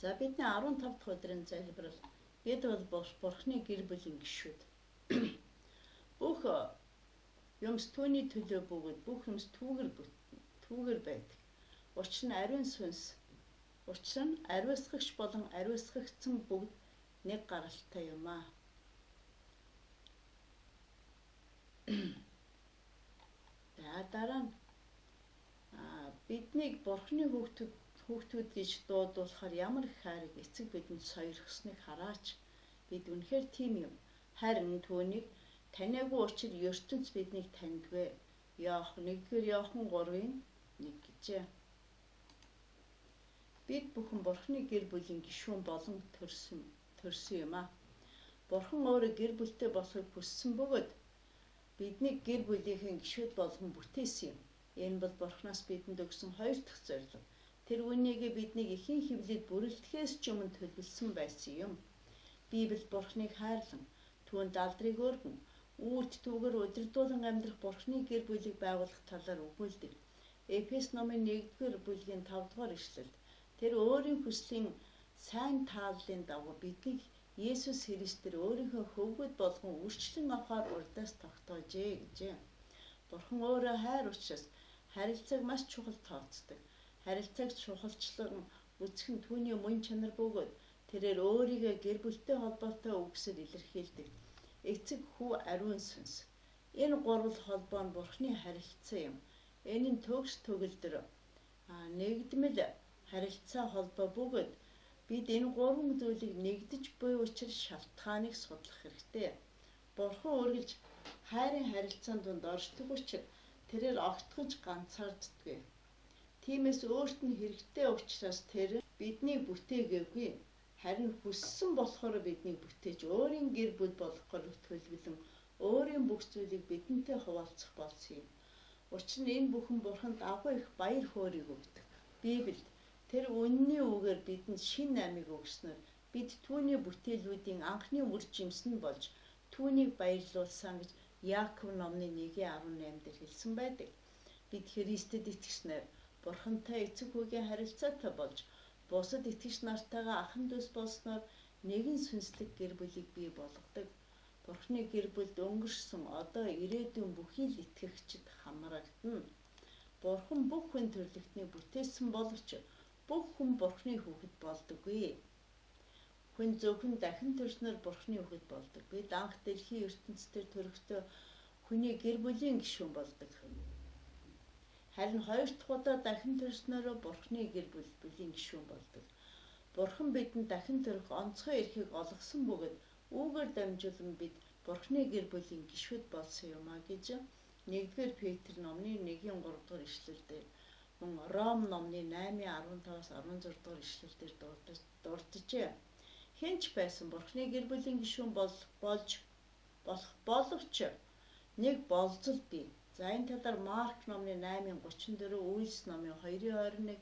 За бидний 15 дахь өдрийн залбирал. Бид бол Бурхны гэр бүлийн гишүүд. Бүх юмс түүний төлөө бөгөөд бүх юмс түүгэр байдаг. Учир нь ариун сүнс. Учир нь ариусгагч болон ариусгагдсан бүгд нэг гаралтай юм аа. Дараа нь биднийг Бурхны хүүхдүүд гэж дуудуулахаар ямар их хайрыг эцэг бидэнд сойрхсныг хараач. Бид үнэхээр тийм юм. Харин түүнийг таниагүй учраас ертөнц биднийг таньдгүй. Иохан 3:1 гэжээ. Бид бүхэн Бурхны гэр бүлийн гишүүн болон төрсөн юм аа. Бурхан өөрөө гэр бүлтэй болохыг хүссэн бөгөөд бидний гэр бүлийнхэн гишүүд болгон бүтээсэн юм. Энэ бол Бурханаас бидэнд өгсөн хоёр дахь зорилго. Тэр үнийг биднийг эхийн хөвлөд бүрэлдэхээс ч өмнө төлөвлөсөн байсан юм. Библи Бурханыг хайрлан, түүнд алдрыг өргөн, үрд түүгээр удирдуулан амьдрах Бурхны гэр бүлийг байгуулах талаар өгүүлдэг. Эфес номын 1-р бүлгийн 5-р ишлэлд тэр өөрийн хүслийн сайн тааллын дагуу биднийг Есүс Христээр өөрийнхөө хөвгөд болгон үрчлэн авахар урдаас тогтоожээ гэжээ. Бурхан өөрөө хайр учраас харилцааг маш чухал тооцдог. Харилцааг чухалчлан үзэх нь түүний мөн чанар бөгөөд тэрээр өөрийгөө гэр бүлтэй холбоотой үгсээр илэрхийлдэг. Эцэг, хүү, ариун сүнс. Энэ гурвал холбоо нь Бурхны харилцаа юм. Энэ нь төгс төгөлдөр нэгдмэл харилцаа холбоо бөгөөд бид энэ гурван зүйлийг нэгдэж буй учраас шалтгааныг судлах хэрэгтэй. Бурхан үргэлж хайрын харилцаанд дунд оршдог учраас тэрээр огтхонч ганцаарддаггүй. Тиймээс өөрт нь хэрэгтэй учраас тэр биднийг бүтээгээгүй. Харин хүссэн болохоор биднийг бүтээж өөрийн гэр бүл болгохоор төлөвлөн өөрийн бүх зүйлийг бидэнтэй хуваалцах болсон юм. Учир нь энэ бүхэн Бурханд агуу их баяр хөөргийг өгдөг. Библиэд тэр үнний үгээр бидэнд шинэ амийг өгснөөр бид түүний бүтээлүүдийн анхны үр жимсэн болж түүнийг баярлуулсан гэж Яаков номны 1:18 дээр хэлсэн байдаг. Бид Христэд итгэснээр Бурхантай эцэг хүүгийн харилцаатай болж бусад итгэгч нартайгаа ахын дүүс болсноор нэгэн сүнслэг гэр бүлийг бий болгодог. Бурхны гэр бүлд өнгөрсөн одоо ирээдүйн бүхий л итгэгчид хамрагдана. Бурхан бүх хүн төрлөختнийг бүтээсэн боловч бүх хүн Бурхны хүүхэд болдоггүй. Хүн зөвхөн дахин төрснөр Бурхны хүүхэд болдог. Бид анх дэлхийн ертөнцийн төрөхдөө хүний гэр бүлийн гишүүн болдог. Харин хоёр дахь удаа дахин төрснөөрөө Бурхны гэр бүлийн гишүүн болдог. Бурхан бидэнд дахин төрөх онцгой эрхийг олгосон бөгөөд үүгээр дамжуулан бид Бурхны гэр бүлийн гишүүд болсон юм а гэж 1-р Петр номны 1:3 ишлэлдэр мөн Ром номны 8:15-16 ишлэлдэр дурджээ. Хинч байсан Бурхны гэр бүлийн гишүүн болж боловч нэг болзол бий. За энэ талаар Марк номны 8:34, Үйлс номны 2:21,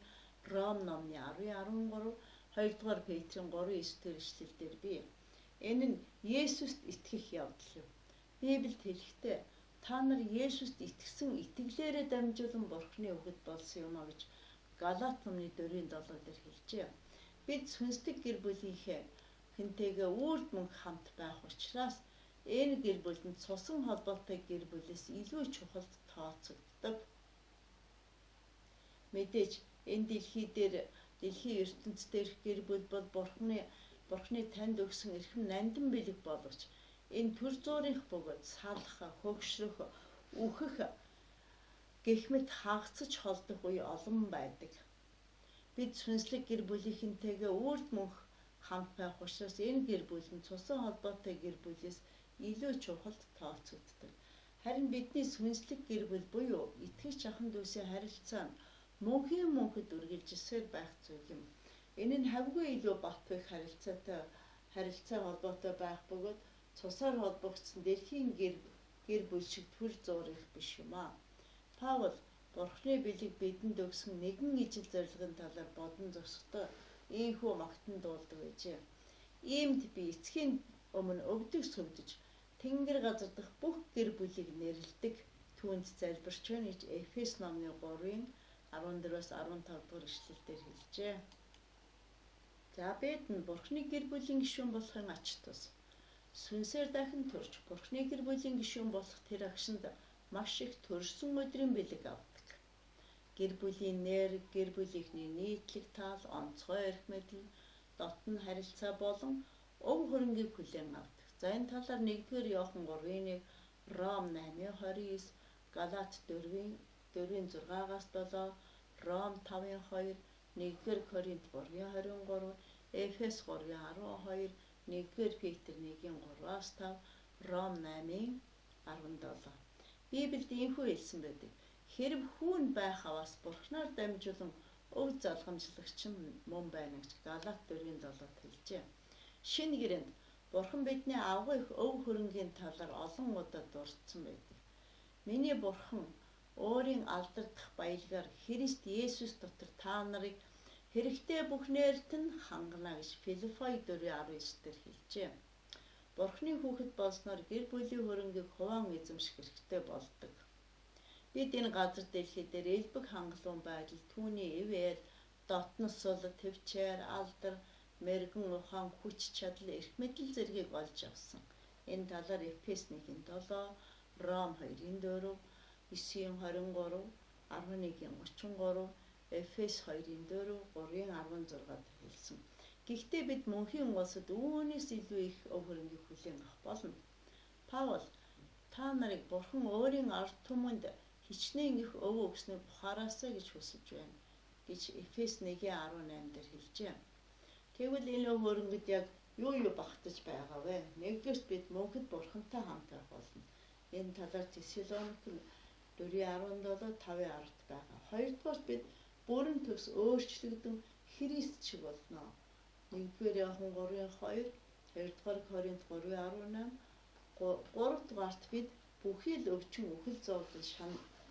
Ром номны 10:13, 2-р Петрийн 3:9 ишлэлдэр бий. Энэ нь Есүст итгэх явдал юм. Библиэд хэлэхдээ та нар Есүст итгэсэн итгэлээрээ дамжуулан Бурхны хүүхэд болсон юм а гэж Галаат номны 4:7 дээр хэлжээ. Бид сүнслэг гэр бүлийнхэнтэйгээ үрд мөнгө хамт байх учраас энэ гэр бүлд цусан холбоотой гэр бүлээс илүү чухал тооцогддог. Мэдээж энэ дэлхийн ертөнцийн дээрх гэр бүл бол Бурхны танд өгсөн эрхэм нандин бэлэг боловч энэ төр зуурынх бөгөөд салах, хөгшрөх, үхэх гэх мэт хагацж холдох үе олон байдаг. Бид сүнслэг гэр бүлийнхэнтэйгээ үрд мөнх хамт байх учраас энэ гэр бүл нь цусан холбоотой гэр бүлээс илүү чухал тооцогддог. Харин бидний сүнслэг гэр бүл буюу итгэгч ахын дүүсийн харилцаа нь мөнхөд үргэлжилсээр байх зүйл юм. Энэ нь хавгүй илүү бат бэх харилцаа холбоотой байх бөгөөд цусаар холбогдсон дэлхийн гэр бүл шиг төр зуурих биш юм а. Паул Бурхны бэлэг бидэнд өгсөн нэгэн ижил зорилгын талаар бодон зогсохдоо ийхүү магтан дуулдаг байжээ. Иймд би эцгийн өмнө өвдөг сөвдөж тэнгэр газар дах бүх гэр бүлийг нэрлэдэг түүнд залбирч байна гэж Эфес номны 3:14-15 дугаар ишлэлдэр хэлжээ. За бид нь Бурхны гэр бүлийн гишүүн болохын ач тус. Сүнсээр дахин төрж Бурхны гэр бүлийн гишүүн болох тэр агшинд маш их төрсөн өдрийн бэлэг авдаг. Гэр бүлийн нэр, гэр бүлийнхний нийтлэг тал, онцгой эрх мэдэл, дотн харилцаа болон өв хөрөнгийг хүлээн авдаг. За энэ талаар 1-р Иохан 3:1, Ром 8:29, Галат 4:6-аас 7, Ром 5:2, 1-р Коринт 3:23, Эфес 3:12, 1-р Петр 1:3-аас 5, Ром 8:17. Библиэд ийхүү хэлсэн байдаг. Хэрв хүүн байх аваас Бурхнаар дамжуулан өв залгамжлагч нь мөн байна гэж Галат 4:7-д хэлжээ. Шинэ гэрээнд Бурхан бидний авгай их өв хөрөнгийн талаар олон удаа дурдсан байдаг. Миний Бурхан өөрийн алдагдах баялгаар Христ Есүс дотор та нарыг хэрэгтэй бүх нээлт нь хангана гэж Филиппой 4:19-дэр хэлжээ. Бурхны хүүхэд болсноор гэр бүлийн хөрөнгийг хуваан эзэмших хэрэгтэй болдог. Бид энэ газар дэлхий дээр элбэг хангалуун байдал, түүний ивэл, дотнос сул, төвчээр, алдар, мэрэгэн ухаан, хүч чадал, эрх мэдэл зэргийг олж авсан. Энэ талаар Эфес 1:7, Ром 2:4, 9:23, 11:33, Эфес 2:4, 3:16-д хэлсэн. Гэхдээ бид мөнхийн улсад үүнээс илүү их өв хөрөнгийг хүлээн авах болно. Паул та нарыг Бурхан өөрийн ард түмэнд хичнээн их өв өгснөөр бухараасаа гэж хүсэж байна гэж Эфес 1:18-дэр хэлжээ. Тэгвэл энэ өв хөрөнгөд яг юу багтаж байгаа вэ? Нэгдүгээрт бид мөнхөд Бурхантай хамт байх болно. Энэ талаар Тесалоник 4:17, 5:10-д байгаа. Хоёрдугаарт бид бүрэн төгс өөрчлөгдөн Христ шиг болно. 1-р Иохан 3:2, 2-р Коринт 3:18, 3-дугаарт бид бүхий л өвчин үхэл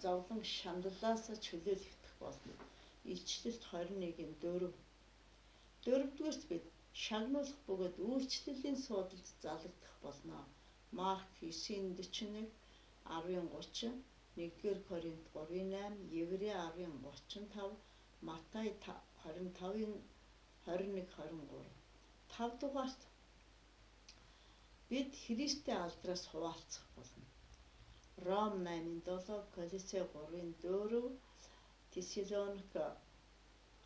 зовлон шаналлаас чөлөөлөгдөх болно. Илчлэлт 21:4. 4-дүгээрт бид шагнуулах бөгөөд үйлчлэлийн суудалд залагдах болно. Марк 9:41, 10:30, 1-р Коринт 3:8, Еврей 10:35, Матай 25:21-23. 5-дугаарт бид Христийн алдраас хуваалцах болно. Ром 8:7, Колосей 3:4, Тесалоник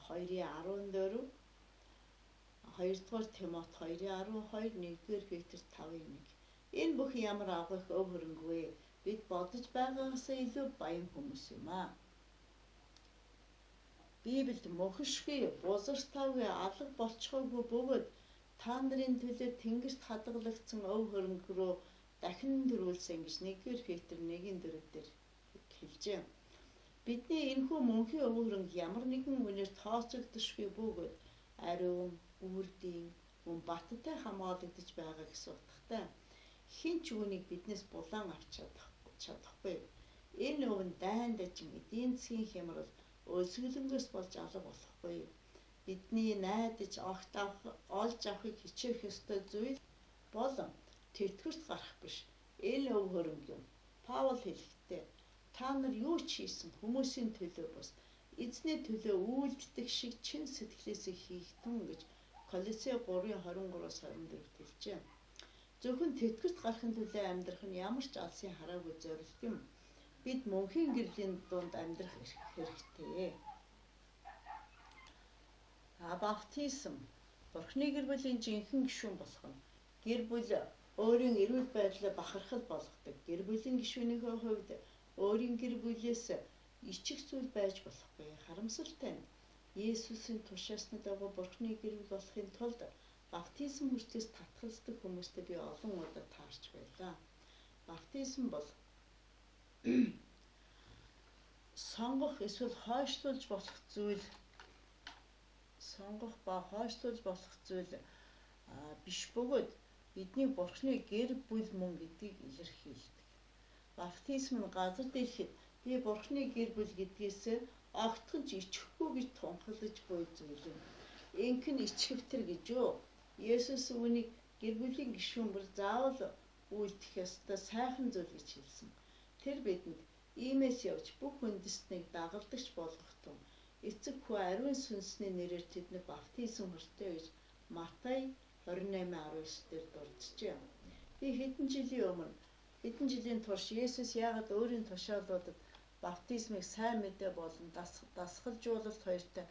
2:14, 2-р Тимот 2:12, 1-р Петр 5:1. Энэ бүх ямар авгах өв хөрөнгө вэ? Бид бодож байгаагаас илүү баян хүмүүс юм аа. Библиэд мөхөшгүй, бузартаагүй, алга болчихоогүй бөгөөд та нарын төлөө тэнгэрт хадгалагдсан өв хөрөнгө рүү дахин төрүүлсэн гэж 1-р Петр 1:4-дэр хэлжээ. Бидний энэхүү мөнхийн өв хөрөнгө ямар нэгэн үнээр тооцогдошгүй бөгөөд ариун, үрдийн, мөн баттай хамгаалагдаж байгаа гэсэн утгатай. Хэн ч үүнийг биднээс булаан авч чадахгүй. Энэ өв нь дайн дажин эдийн засгийн хямрал өлсгөлөнгөөс болж алга болохгүй. Бидний найдаж олж авахыг хичээх ёстой зүйл болон тэтгэврт гарах биш. Энэ өв хөрөнгө юм. Паул хэлэхдээ та нар юу ч хийсэн хүмүүсийн төлөө бос эзний төлөө үйлддэг шиг чин сэтгэлээсээ хийх тун гэж Колосей 3:23-24 хэлжээ. Зөвхөн тэтгэврт гарахын төлөө амьдрах нь ямар ч алсын хараагүй зорилт юм. Бид мөнхийн гэрлийн дунд амьдрах хэрэгтэй. Баптизм Бурхны гэр бүлийн жинхэнэ гишүүн болох нь гэр бүл өөрийн эрүүл байдлаа бахархал болгодог. Гэр бүлийн гишүүнийхээ хувьд өөрийн гэр бүлээс ичих зүйл байж болохгүй. Харамсалтай нь Есүсийн тушаасны дагуу Бурхны гэр бүл болохын тулд баптизм хүртээс татгалздаг хүмүүстэй би олон удаа таарч байлаа. Баптизм бол сонгох эсвэл хойшлуулж болох зүйл биш бөгөөд бидний Бурхны гэр бүл мөн гэдгийг илэрхийлдэг. Баптизм нь газар дэлхийд би Бурхны гэр бүл гэдгээс огтхонч ичихгүй гэж тунхаглаж буй зүйл юм. Энхэн ичхэвтэр гэж юу? Есүс үүнийг гэр бүлийн гишүүнбэр заавал үйлдэх ёстой сайхан зүйл гэж хэлсэн. Тэр бидэнд иймээс явж бүх үндэстнийг дагалдагч болгох тун эцэг хүү ариун сүнсний нэрээр тэднийг баптизм хүртээ гэж Матай 28:19 дээр дурджээ. Би хэдэн жилийн турш Есүс яагаад өөрийн тушаалуудад баптизмыг сайн мэдээ болон дасгалжуулалт хоёртой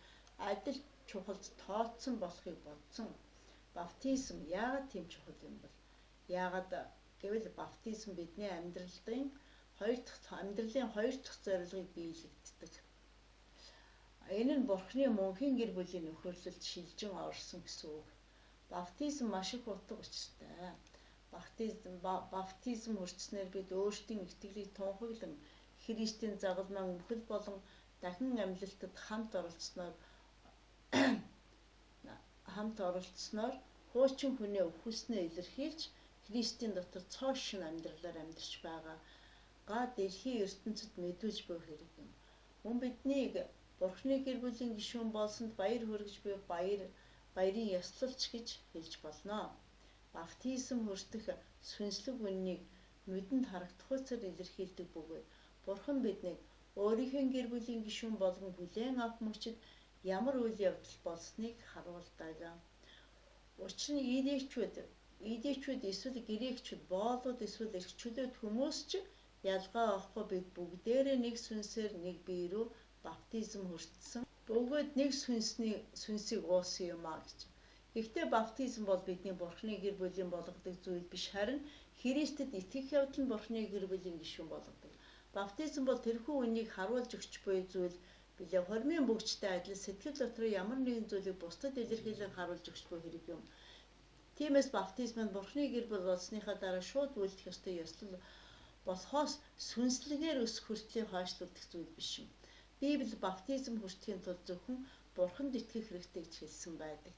адил чухалд тооцсон болохыг бодсон. Баптизм яагаад тийм чухал юм бол? Яагаад гэвэл баптизм бидний амьдралын хоёр дахь зорилгыг биелэгддэг. Энэ нь Бурхны мөнхийн гэр бүлийн нөхөрлөлд шилжин орсон гэсэн үг. Баптизм маш их утга учиртай. Баптизм хүртснээр бид өөрсдийн итгэлийг тунхаглан Христийн загалмай өмхөл болон дахин амьлалтад хамт оролцсноор хуучин хүнээ өвхөснөө илэрхийлж Христийн дотор цоо шин амьдралаар амьдарч байгаа дэлхийн ертөнцид мэдүүлж буй хэрэг юм. Мөн биднийг Бурхны гэр бүлийн гишүүн болсонд баяр хүргэж буй баярын ёслолч гэж хэлж болно. Баптизм хүртэх сүнслэг үннийг нүдэнд харагдах үсээр илэрхийлдэг бөгөөд Бурхан биднийг өөрийнхөө гэр бүлийн гишүүн болгон хүлээн авах мөчид ямар үйл явдал болсныг харуулдаг. Учир нь идээчүүд эсвэл грекчүүд, боолууд эсвэл эрхчлөөд хүмүүс ч ялгаа авахгүй бид бүгдээрээ нэг сүнсээр нэг бие рүү баптизм хүртсэн. Бөгөөд нэг сүнсийг уусан юм а гэж. Гэхдээ баптизм бол бидний Бурхны гэр бүлийн болгодог зүйл биш, харин Христэд итгэх явдал нь Бурхны гэр бүлийн гишүүн болгодог. Баптизм бол тэрхүү үнийг харуулж өгч буй зүйл билээ. Хормын бөгчтэй адил сэтгэл дотор ямар нэгэн зүйлийг бусдад илэрхийлэн харуулж өгч буй хэрэг юм. Тиймээс баптизм нь Бурхны гэр бүл болсныхаа дараа шууд үйлдэх ёстой ёслол болохоос сүнслэгээр өсөх хүртлийн хойшлуулдаг зүйл биш юм. Библи баптизм хүртэхийн тулд зөвхөн Бурханд итгэх хэрэгтэй гэж хэлсэн байдаг.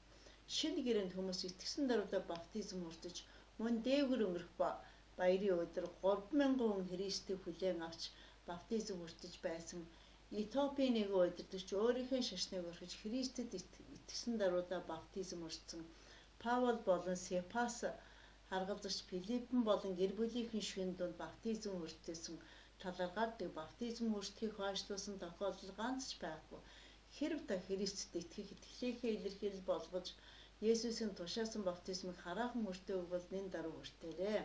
Шинэ гэрээнд хүмүүс итгэсэн даруйда баптизм хүртэж мөн дээгүр өнгөрөх баярын өдөр 3000 хүн Христийг хүлээн авч баптизм хүртэж байсан. Этиопийн нэгэн удирдагч өөрийнхөө шашныг орхиж Христэд итгэсэн даруйда баптизм хүртсэн. Паул болон Сепас харгалзагч Филиппэн болон гэр бүлийнхэн шүн дунд баптизм хүртсэн талархаардаг. Баптизм хүртэхийг хойшлуулсан тохиолдол ганц ч байхгүй. Хэрэв та Христэд итгэх итгэлийнхээ илэрхийлэл болгож Есүсийн тушаасан баптизмыг хараахан хүртээг бол нэн даруй хүртээрэй.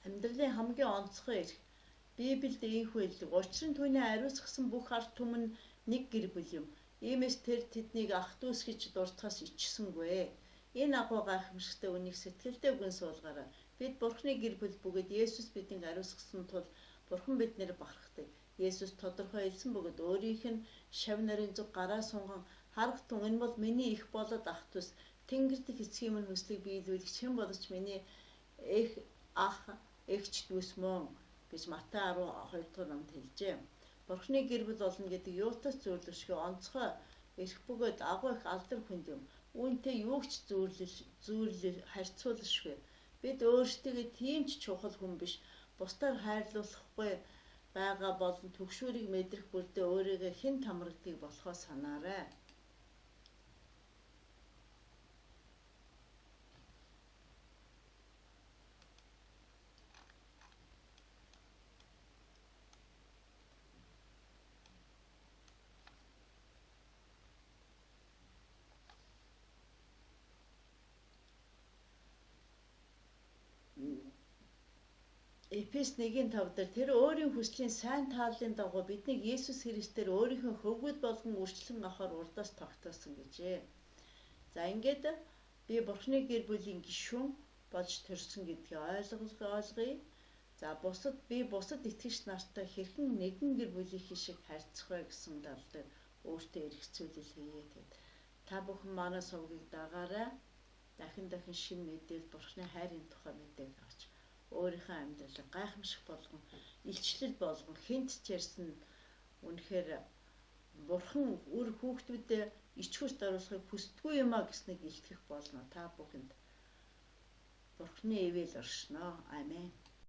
Амьдралын хамгийн онцгой эрх Библиэд ийхүү хэлдэг. Учир нь түүний ариусгасан бүх ард түмэн нэг гэр бүл юм. Иймээс тэр тэднийг ах дүүс гэж дуртахаас ичсэнгүй. Энэ агуу гайхамшигтай үнийг сэтгэлдээ гүн суулгаарай. Бид Бурхны гэр бүл бөгөөд Есүс биднийг ариусгасан тул Бурхан биднэр бахархдаг. Есүс тодорхой хэлсэн бөгөөд өөрийнх нь шав нарийн зүг гараа сунган харагтун энэ бол миний их болоод ах дүүс Тэнгэр дэх эцгийн минь хүслийг биелүүлэгч хэн боловч миний эгч дүүс мөн гэж Матай 12 дугаар номд хэлжээ. Бурхны гэр бүл болно гэдэг юутас зөвлөшгүй онцгой эрх бөгөөд агуу их алдар хүнд юм. Үүнтэй юу ч харьцуулшгүй. Бид өөрсдөө тийм ч чухал хүн биш. Бусдаар хайрлуулахгүй байгаа болон түгшүүрийг мэдрэх бүрдээ өөрийгөө хэн тамрагдгийг болохоо санаарай. Эфес 1:5 дээр тэр өөрийн хүслийн сайн тааллын дагуу биднийг Есүс Христээр өөрийнхөө хөвгүүд болгон үрчлэн авахар урдаас тогтоосон гэжээ. За ингээд би Бурхны гэр бүлийн гишүүн болж төрсөн гэдгийг ойлгоё. За бусад итгэгч нартай хэрхэн нэгэн гэр бүлийнхэн шиг харьцах вэ гэсэн талаар өөртөө эргэцүүлэл хийе гэд. Та бүхэн манай сувгийг дагаарай. Дахин шинэ мэдээлэл Бурхны хайрын тухай мэдээг авч өөрийнхөө амьдралыг гайхамшиг болгон илчлэл болгон хинт ч ярьсан үнэхээр Бурхан үр хүүхдүүдэд ичхүрт оруулахыг хүсдэггүй юм а гэснийг илтгэх болно. Та бүхэнд Бурхны ивэл оршноо. Амен.